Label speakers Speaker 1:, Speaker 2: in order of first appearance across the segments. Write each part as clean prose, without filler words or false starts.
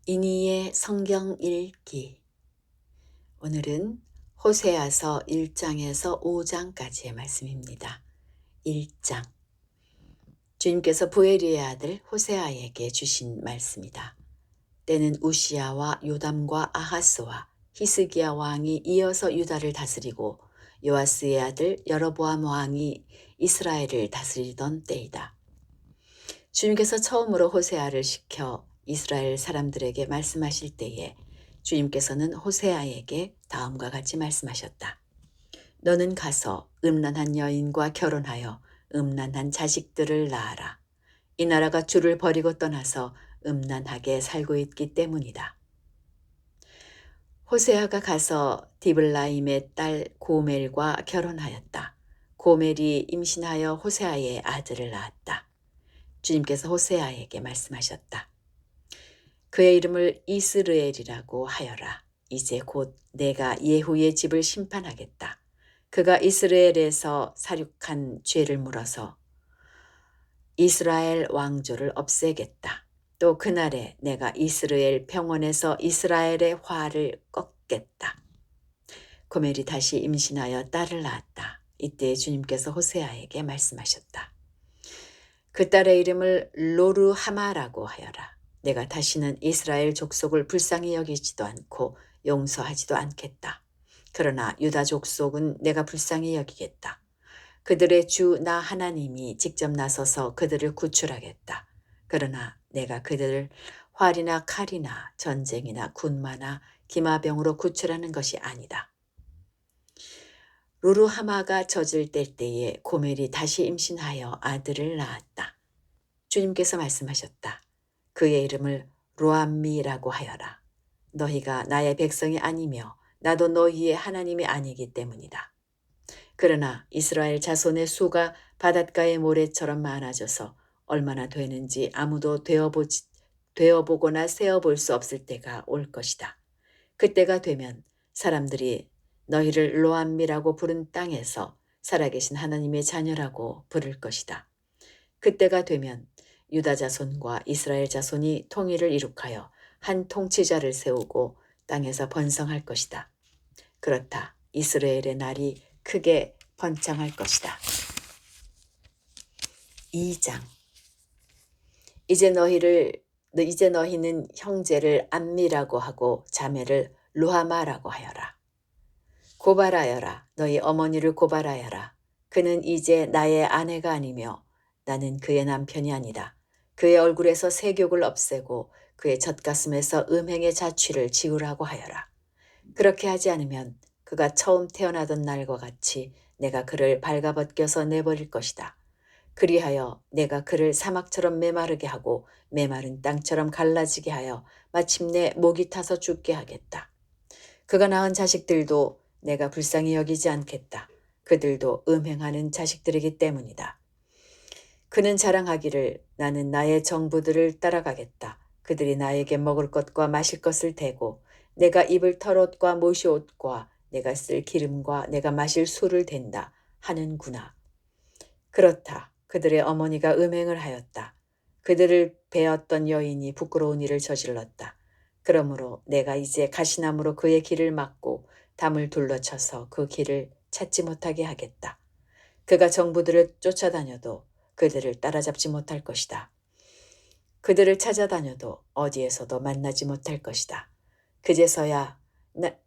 Speaker 1: 이니의 성경 읽기. 오늘은 호세아서 1장에서 5장까지의 말씀입니다. 1장. 주님께서 부에리의 아들 호세아에게 주신 말씀이다. 때는 우시야와 요담과 아하스와 히스기야 왕이 이어서 유다를 다스리고 요아스의 아들 여로보암 왕이 이스라엘을 다스리던 때이다. 주님께서 처음으로 호세아를 시켜 이스라엘 사람들에게 말씀하실 때에 주님께서는 호세아에게 다음과 같이 말씀하셨다. 너는 가서 음란한 여인과 결혼하여 음란한 자식들을 낳아라. 이 나라가 주를 버리고 떠나서 음란하게 살고 있기 때문이다. 호세아가 가서 디블라임의 딸 고멜과 결혼하였다. 고멜이 임신하여 호세아의 아들을 낳았다. 주님께서 호세아에게 말씀하셨다. 그의 이름을 이스르엘이라고 하여라. 이제 곧 내가 예후의 집을 심판하겠다. 그가 이스라엘에서 사륙한 죄를 물어서 이스라엘 왕조를 없애겠다. 또 그날에 내가 이스라엘 평원에서 이스라엘의 화를 꺾겠다. 고멜이 다시 임신하여 딸을 낳았다. 이때 주님께서 호세아에게 말씀하셨다. 그 딸의 이름을 로르하마라고 하여라. 내가 다시는 이스라엘 족속을 불쌍히 여기지도 않고 용서하지도 않겠다. 그러나 유다 족속은 내가 불쌍히 여기겠다. 그들의 주 나 하나님이 직접 나서서 그들을 구출하겠다. 그러나 내가 그들을 활이나 칼이나 전쟁이나 군마나 기마병으로 구출하는 것이 아니다. 루루하마가 젖을 뗄 때에 고멜이 다시 임신하여 아들을 낳았다. 주님께서 말씀하셨다. 그의 이름을 로암미라고 하여라. 너희가 나의 백성이 아니며 나도 너희의 하나님이 아니기 때문이다. 그러나 이스라엘 자손의 수가 바닷가의 모래처럼 많아져서 얼마나 되는지 아무도 되어보거나 세어볼 수 없을 때가 올 것이다. 그때가 되면 사람들이 너희를 로암미라고 부른 땅에서 살아계신 하나님의 자녀라고 부를 것이다. 그때가 되면 유다 자손과 이스라엘 자손이 통일을 이룩하여 한 통치자를 세우고 땅에서 번성할 것이다. 그렇다. 이스라엘의 날이 크게 번창할 것이다. 2장. 이제 너희는 형제를 암미라고 하고 자매를 루하마라고 하여라. 고발하여라. 너희 어머니를 고발하여라. 그는 이제 나의 아내가 아니며 나는 그의 남편이 아니다. 그의 얼굴에서 세욕을 없애고 그의 젖가슴에서 음행의 자취를 지우라고 하여라. 그렇게 하지 않으면 그가 처음 태어나던 날과 같이 내가 그를 발가벗겨서 내버릴 것이다. 그리하여 내가 그를 사막처럼 메마르게 하고 메마른 땅처럼 갈라지게 하여 마침내 목이 타서 죽게 하겠다. 그가 낳은 자식들도 내가 불쌍히 여기지 않겠다. 그들도 음행하는 자식들이기 때문이다. 그는 자랑하기를 나는 나의 정부들을 따라가겠다. 그들이 나에게 먹을 것과 마실 것을 대고 내가 입을 털옷과 모시옷과 내가 쓸 기름과 내가 마실 술을 댄다 하는구나. 그렇다. 그들의 어머니가 음행을 하였다. 그들을 베었던 여인이 부끄러운 일을 저질렀다. 그러므로 내가 이제 가시나무로 그의 길을 막고 담을 둘러쳐서 그 길을 찾지 못하게 하겠다. 그가 정부들을 쫓아다녀도 그들을 따라잡지 못할 것이다. 그들을 찾아다녀도 어디에서도 만나지 못할 것이다. 그제서야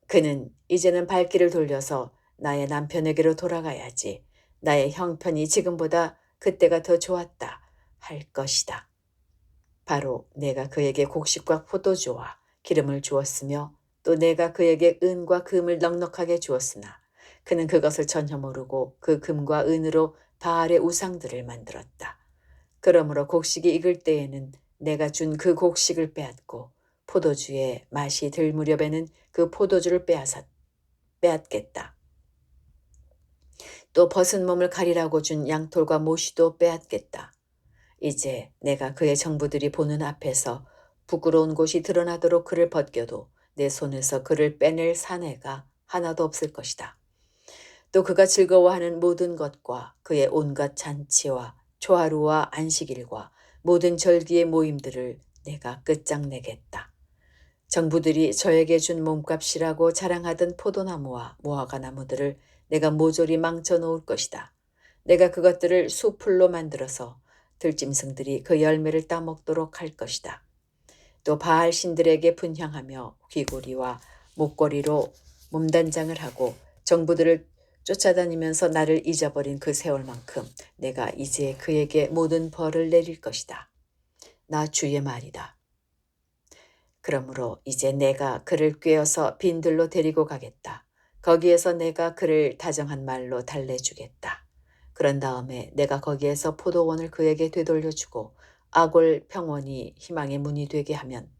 Speaker 1: 그는 이제는 발길을 돌려서 나의 남편에게로 돌아가야지. 나의 형편이 지금보다 그때가 더 좋았다 할 것이다. 바로 내가 그에게 곡식과 포도주와 기름을 주었으며 또 내가 그에게 은과 금을 넉넉하게 주었으나 그는 그것을 전혀 모르고 그 금과 은으로 바알의 우상들을 만들었다. 그러므로 곡식이 익을 때에는 내가 준 그 곡식을 빼앗고 포도주의 맛이 들 무렵에는 그 포도주를 빼앗겠다. 또 벗은 몸을 가리라고 준 양털과 모시도 빼앗겠다. 이제 내가 그의 정부들이 보는 앞에서 부끄러운 곳이 드러나도록 그를 벗겨도 내 손에서 그를 빼낼 사내가 하나도 없을 것이다. 또 그가 즐거워하는 모든 것과 그의 온갖 잔치와 초하루와 안식일과 모든 절기의 모임들을 내가 끝장내겠다. 정부들이 저에게 준 몸값이라고 자랑하던 포도나무와 무화과 나무들을 내가 모조리 망쳐 놓을 것이다. 내가 그것들을 수풀로 만들어서 들짐승들이 그 열매를 따먹도록 할 것이다. 또 바알 신들에게 분향하며 귀고리와 목걸이로 몸단장을 하고 정부들을 쫓아다니면서 나를 잊어버린 그 세월만큼 내가 이제 그에게 모든 벌을 내릴 것이다. 나 주의 말이다. 그러므로 이제 내가 그를 꿰어서 빈들로 데리고 가겠다. 거기에서 내가 그를 다정한 말로 달래주겠다. 그런 다음에 내가 거기에서 포도원을 그에게 되돌려주고 아골 평원이 희망의 문이 되게 하면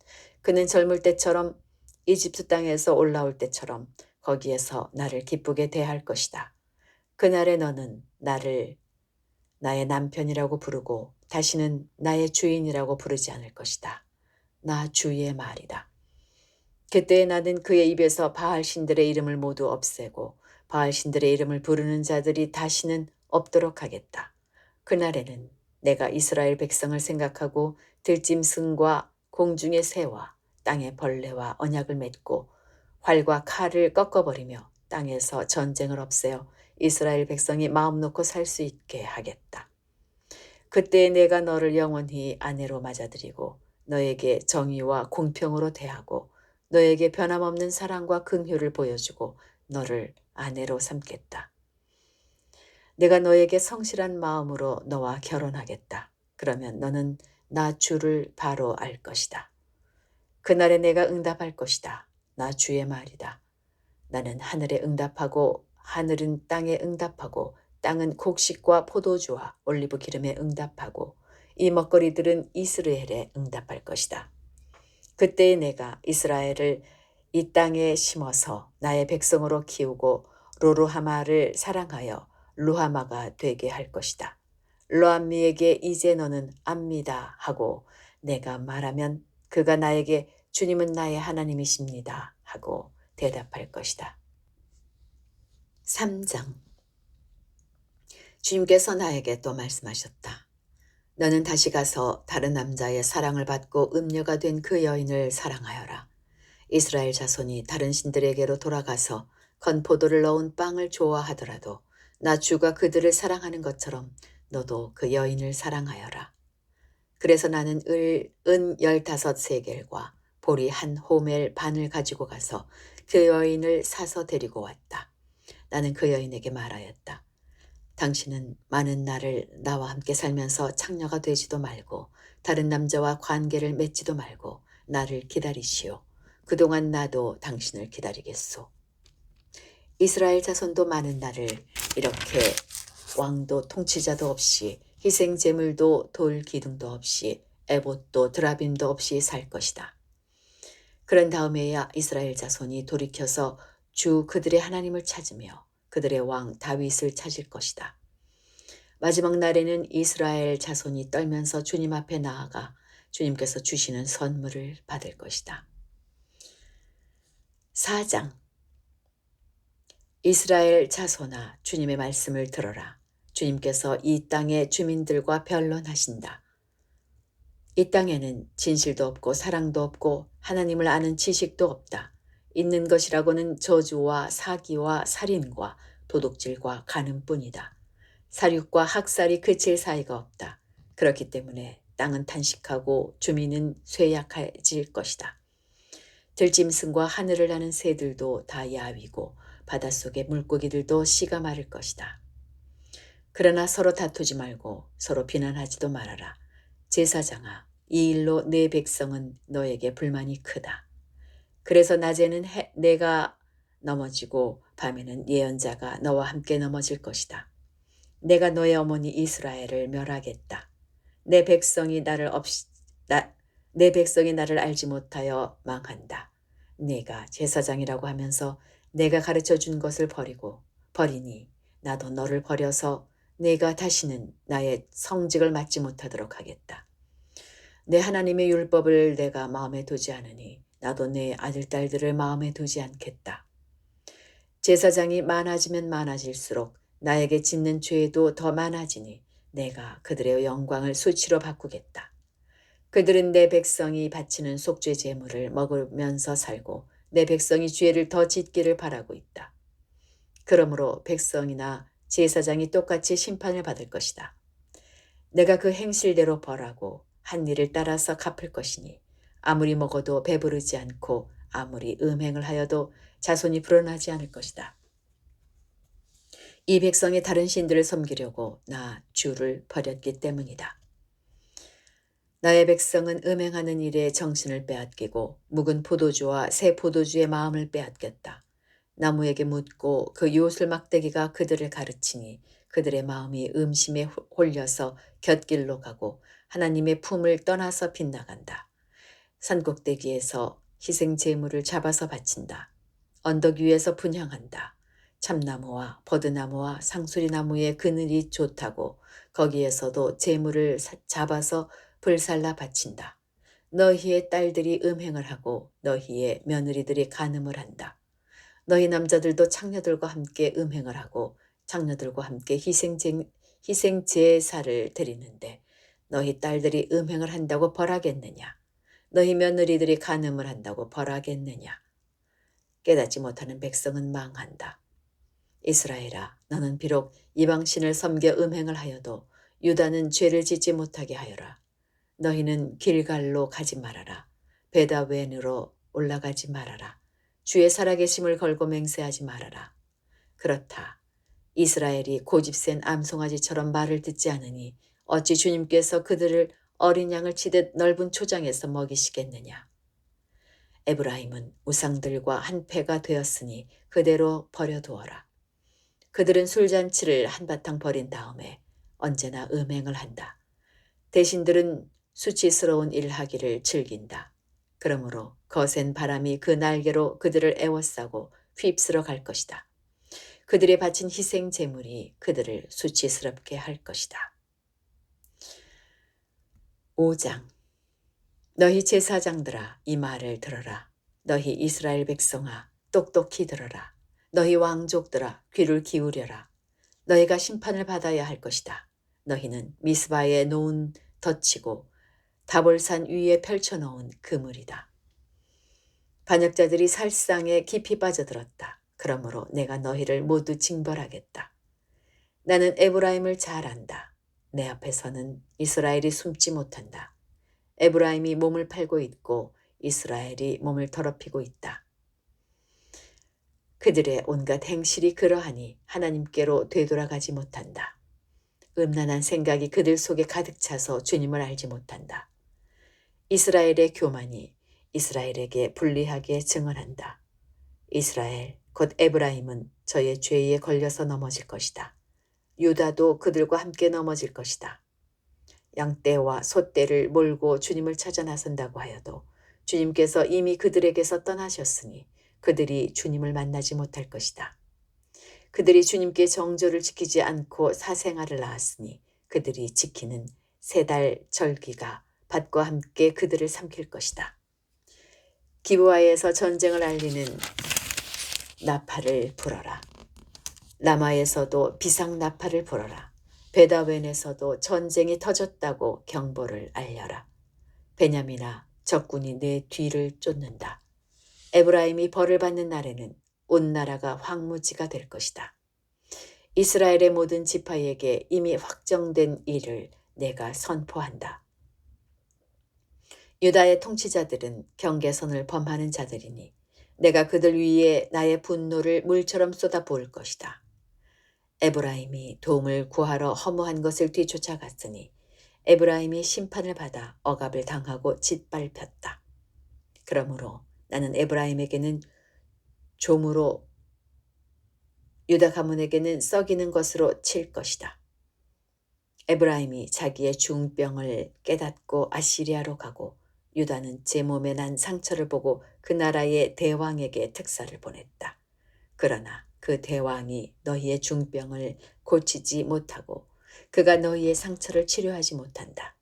Speaker 1: 그는 젊을 때처럼 이집트 땅에서 올라올 때처럼 거기에서 나를 기쁘게 대할 것이다. 그날에 너는 나를 나의 남편이라고 부르고 다시는 나의 주인이라고 부르지 않을 것이다. 나 주의 말이다. 그때 나는 그의 입에서 바알 신들의 이름을 모두 없애고 바알 신들의 이름을 부르는 자들이 다시는 없도록 하겠다. 그날에는 내가 이스라엘 백성을 생각하고 들짐승과 공중의 새와 땅의 벌레와 언약을 맺고 활과 칼을 꺾어버리며 땅에서 전쟁을 없애어 이스라엘 백성이 마음 놓고 살 수 있게 하겠다. 그때 내가 너를 영원히 아내로 맞아들이고 너에게 정의와 공평으로 대하고 너에게 변함없는 사랑과 긍휼을 보여주고 너를 아내로 삼겠다. 내가 너에게 성실한 마음으로 너와 결혼하겠다. 그러면 너는 나 주를 바로 알 것이다. 그날에 내가 응답할 것이다. 나 주의 말이다. 나는 하늘에 응답하고 하늘은 땅에 응답하고 땅은 곡식과 포도주와 올리브 기름에 응답하고 이 먹거리들은 이스라엘에 응답할 것이다. 그때에 내가 이스라엘을 이 땅에 심어서 나의 백성으로 키우고 로루하마를 사랑하여 루하마가 되게 할 것이다. 로암미에게 이제 너는 압니다 하고 내가 말하면 그가 나에게 주님은 나의 하나님이십니다 하고 대답할 것이다. 3장. 주님께서 나에게 또 말씀하셨다. 너는 다시 가서 다른 남자의 사랑을 받고 음녀가 된 그 여인을 사랑하여라. 이스라엘 자손이 다른 신들에게로 돌아가서 건포도를 넣은 빵을 좋아하더라도 나 주가 그들을 사랑하는 것처럼 너도 그 여인을 사랑하여라. 그래서 나는 은 15세겔과 보리 한 호멜 반을 가지고 가서 그 여인을 사서 데리고 왔다. 나는 그 여인에게 말하였다. 당신은 많은 날을 나와 함께 살면서 창녀가 되지도 말고 다른 남자와 관계를 맺지도 말고 나를 기다리시오. 그동안 나도 당신을 기다리겠소. 이스라엘 자손도 많은 날을 이렇게 왕도 통치자도 없이 희생 제물도 돌 기둥도 없이 에봇도 드라빔도 없이 살 것이다. 그런 다음에야 이스라엘 자손이 돌이켜서 주 그들의 하나님을 찾으며 그들의 왕 다윗을 찾을 것이다. 마지막 날에는 이스라엘 자손이 떨면서 주님 앞에 나아가 주님께서 주시는 선물을 받을 것이다. 4장. 이스라엘 자손아, 주님의 말씀을 들어라. 주님께서 이 땅의 주민들과 변론하신다. 이 땅에는 진실도 없고 사랑도 없고 하나님을 아는 지식도 없다. 있는 것이라고는 저주와 사기와 살인과 도둑질과 간음뿐이다. 사륙과 학살이 그칠 사이가 없다. 그렇기 때문에 땅은 탄식하고 주민은 쇠약해질 것이다. 들짐승과 하늘을 나는 새들도 다 야위고 바닷속의 물고기들도 씨가 마를 것이다. 그러나 서로 다투지 말고 서로 비난하지도 말아라. 제사장아, 이 일로 내 백성은 너에게 불만이 크다. 그래서 낮에는 내가 넘어지고 밤에는 예언자가 너와 함께 넘어질 것이다. 내가 너의 어머니 이스라엘을 멸하겠다. 내 백성이 나를 알지 못하여 망한다. 내가 제사장이라고 하면서 내가 가르쳐 준 것을 버리니 나도 너를 버려서 내가 다시는 나의 성직을 맡지 못하도록 하겠다. 내 하나님의 율법을 내가 마음에 두지 않으니 나도 내 아들 딸들을 마음에 두지 않겠다. 제사장이 많아지면 많아질수록 나에게 짓는 죄도 더 많아지니 내가 그들의 영광을 수치로 바꾸겠다. 그들은 내 백성이 바치는 속죄 제물을 먹으면서 살고 내 백성이 죄를 더 짓기를 바라고 있다. 그러므로 백성이나 제사장이 똑같이 심판을 받을 것이다. 내가 그 행실대로 벌하고 한 일을 따라서 갚을 것이니 아무리 먹어도 배부르지 않고 아무리 음행을 하여도 자손이 불어나지 않을 것이다. 이 백성이 다른 신들을 섬기려고 나 주를 버렸기 때문이다. 나의 백성은 음행하는 일에 정신을 빼앗기고 묵은 포도주와 새 포도주의 마음을 빼앗겼다. 나무에게 묻고 그 요술 막대기가 그들을 가르치니 그들의 마음이 음심에 홀려서 곁길로 가고 하나님의 품을 떠나서 빗나간다. 산꼭대기에서 희생 제물을 잡아서 바친다. 언덕 위에서 분향한다. 참나무와 버드나무와 상수리나무의 그늘이 좋다고 거기에서도 제물을 잡아서 불살라 바친다. 너희의 딸들이 음행을 하고 너희의 며느리들이 간음을 한다. 너희 남자들도 창녀들과 함께 음행을 하고 창녀들과 함께 희생 제사를 드리는데 너희 딸들이 음행을 한다고 벌하겠느냐? 너희 며느리들이 간음을 한다고 벌하겠느냐? 깨닫지 못하는 백성은 망한다. 이스라엘아, 너는 비록 이방신을 섬겨 음행을 하여도 유다는 죄를 짓지 못하게 하여라. 너희는 길갈로 가지 말아라. 베다웬으로 올라가지 말아라. 주의 살아계심을 걸고 맹세하지 말아라. 그렇다. 이스라엘이 고집센 암송아지처럼 말을 듣지 않으니 어찌 주님께서 그들을 어린 양을 치듯 넓은 초장에서 먹이시겠느냐. 에브라임은 우상들과 한패가 되었으니 그대로 버려두어라. 그들은 술잔치를 한바탕 버린 다음에 언제나 음행을 한다. 대신들은 수치스러운 일하기를 즐긴다. 그러므로 거센 바람이 그 날개로 그들을 에워싸고 휩쓸어 갈 것이다. 그들의 바친 희생 제물이 그들을 수치스럽게 할 것이다. 5장. 너희 제사장들아, 이 말을 들어라. 너희 이스라엘 백성아, 똑똑히 들어라. 너희 왕족들아, 귀를 기울여라. 너희가 심판을 받아야 할 것이다. 너희는 미스바에 놓은 덧치고 다볼산 위에 펼쳐놓은 그물이다. 반역자들이 살상에 깊이 빠져들었다. 그러므로 내가 너희를 모두 징벌하겠다. 나는 에브라임을 잘 안다. 내 앞에서는 이스라엘이 숨지 못한다. 에브라임이 몸을 팔고 있고 이스라엘이 몸을 더럽히고 있다. 그들의 온갖 행실이 그러하니 하나님께로 되돌아가지 못한다. 음란한 생각이 그들 속에 가득 차서 주님을 알지 못한다. 이스라엘의 교만이 이스라엘에게 불리하게 증언한다. 이스라엘 곧 에브라임은 저의 죄에 걸려서 넘어질 것이다. 유다도 그들과 함께 넘어질 것이다. 양떼와 소떼를 몰고 주님을 찾아 나선다고 하여도 주님께서 이미 그들에게서 떠나셨으니 그들이 주님을 만나지 못할 것이다. 그들이 주님께 정조를 지키지 않고 사생아를 낳았으니 그들이 지키는 세 달 절기가 밭과 함께 그들을 삼킬 것이다. 기브아에서 전쟁을 알리는 나팔을 불어라. 라마에서도 비상 나팔을 불어라. 베다웬에서도 전쟁이 터졌다고 경보를 알려라. 베냐민아, 적군이 내 뒤를 쫓는다. 에브라임이 벌을 받는 날에는 온 나라가 황무지가 될 것이다. 이스라엘의 모든 지파에게 이미 확정된 일을 내가 선포한다. 유다의 통치자들은 경계선을 범하는 자들이니 내가 그들 위에 나의 분노를 물처럼 쏟아부을 것이다. 에브라임이 도움을 구하러 허무한 것을 뒤쫓아갔으니 에브라임이 심판을 받아 억압을 당하고 짓밟혔다. 그러므로 나는 에브라임에게는 조무로 유다 가문에게는 썩이는 것으로 칠 것이다. 에브라임이 자기의 중병을 깨닫고 아시리아로 가고 유다는 제 몸에 난 상처를 보고 그 나라의 대왕에게 특사를 보냈다. 그러나 그 대왕이 너희의 중병을 고치지 못하고 그가 너희의 상처를 치료하지 못한다.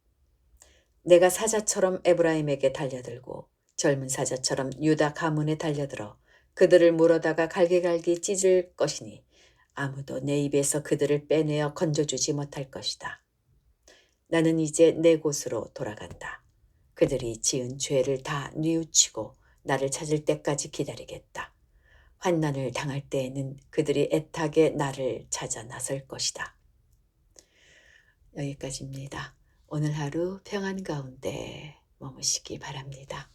Speaker 1: 내가 사자처럼 에브라임에게 달려들고 젊은 사자처럼 유다 가문에 달려들어 그들을 물어다가 갈기갈기 찢을 것이니 아무도 내 입에서 그들을 빼내어 건져주지 못할 것이다. 나는 이제 내 곳으로 돌아간다. 그들이 지은 죄를 다 뉘우치고 나를 찾을 때까지 기다리겠다. 환난을 당할 때에는 그들이 애타게 나를 찾아 나설 것이다. 여기까지입니다. 오늘 하루 평안 가운데 머무시기 바랍니다.